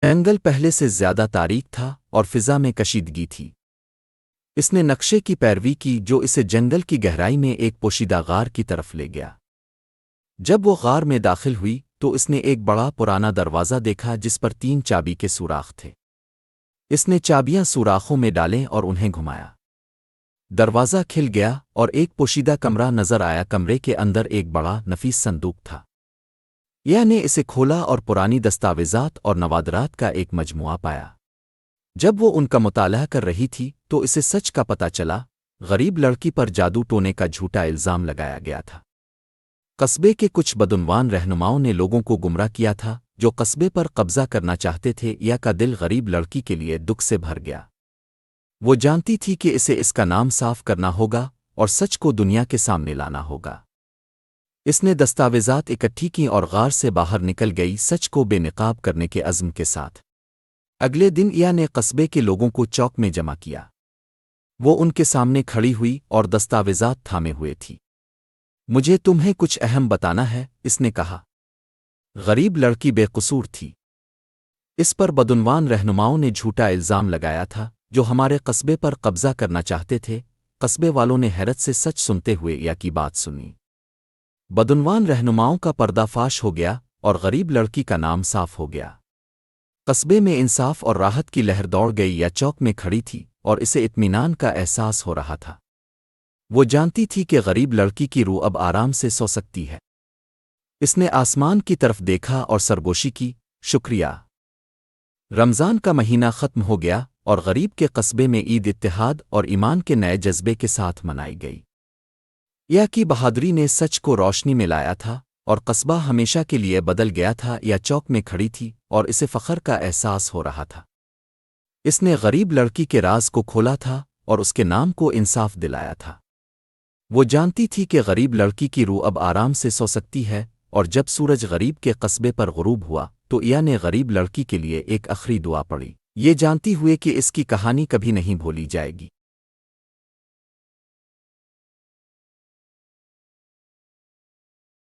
جنگل پہلے سے زیادہ تاریک تھا اور فضا میں کشیدگی تھی۔ اس نے نقشے کی پیروی کی جو اسے جنگل کی گہرائی میں ایک پوشیدہ غار کی طرف لے گیا۔ جب وہ غار میں داخل ہوئی تو اس نے ایک بڑا پرانا دروازہ دیکھا جس پر 3 چابی کے سوراخ تھے۔ اس نے چابیاں سوراخوں میں ڈالیں اور انہیں گھمایا۔ دروازہ کھل گیا اور ایک پوشیدہ کمرہ نظر آیا۔ کمرے کے اندر ایک بڑا نفیس صندوق تھا۔ نے اسے کھولا اور پرانی دستاویزات اور نوادرات کا ایک مجموعہ پایا۔ جب وہ ان کا مطالعہ کر رہی تھی تو اسے سچ کا پتہ چلا۔ غریب لڑکی پر جادو ٹونے کا جھوٹا الزام لگایا گیا تھا۔ قصبے کے کچھ بدعنوان رہنماؤں نے لوگوں کو گمراہ کیا تھا جو قصبے پر قبضہ کرنا چاہتے تھے۔ کا دل غریب لڑکی کے لیے دکھ سے بھر گیا۔ وہ جانتی تھی کہ اسے اس کا نام صاف کرنا ہوگا اور سچ کو دنیا کے سامنے لانا ہوگا۔ اس نے دستاویزات اکٹھی کی اور غار سے باہر نکل گئی، سچ کو بے نقاب کرنے کے عزم کے ساتھ۔ اگلے دن نے قصبے کے لوگوں کو چوک میں جمع کیا۔ وہ ان کے سامنے کھڑی ہوئی اور دستاویزات تھامے ہوئے تھی۔ مجھے تمہیں کچھ اہم بتانا ہے، اس نے کہا۔ غریب لڑکی بے قصور تھی۔ اس پر بدعنوان رہنماؤں نے جھوٹا الزام لگایا تھا جو ہمارے قصبے پر قبضہ کرنا چاہتے تھے۔ قصبے والوں نے حیرت سے سچ سنتے ہوئے کی بات سنی۔ بدعنوان رہنماؤں کا پردہ فاش ہو گیا اور غریب لڑکی کا نام صاف ہو گیا۔ قصبے میں انصاف اور راحت کی لہر دوڑ گئی۔ چوک میں کھڑی تھی اور اسے اطمینان کا احساس ہو رہا تھا۔ وہ جانتی تھی کہ غریب لڑکی کی روح اب آرام سے سو سکتی ہے۔ اس نے آسمان کی طرف دیکھا اور سرگوشی کی، شکریہ۔ رمضان کا مہینہ ختم ہو گیا اور غریب کے قصبے میں عید اتحاد اور ایمان کے نئے جذبے کے ساتھ منائی گئی۔ کی بہادری نے سچ کو روشنی میں لایا تھا اور قصبہ ہمیشہ کے لیے بدل گیا تھا۔ چوک میں کھڑی تھی اور اسے فخر کا احساس ہو رہا تھا۔ اس نے غریب لڑکی کے راز کو کھولا تھا اور اس کے نام کو انصاف دلایا تھا۔ وہ جانتی تھی کہ غریب لڑکی کی روح اب آرام سے سو سکتی ہے، اور جب سورج غریب کے قصبے پر غروب ہوا تو نے غریب لڑکی کے لیے ایک آخری دعا پڑھی، یہ جانتی ہوئے کہ اس کی کہانی کبھی نہیں بھولی جائے گی۔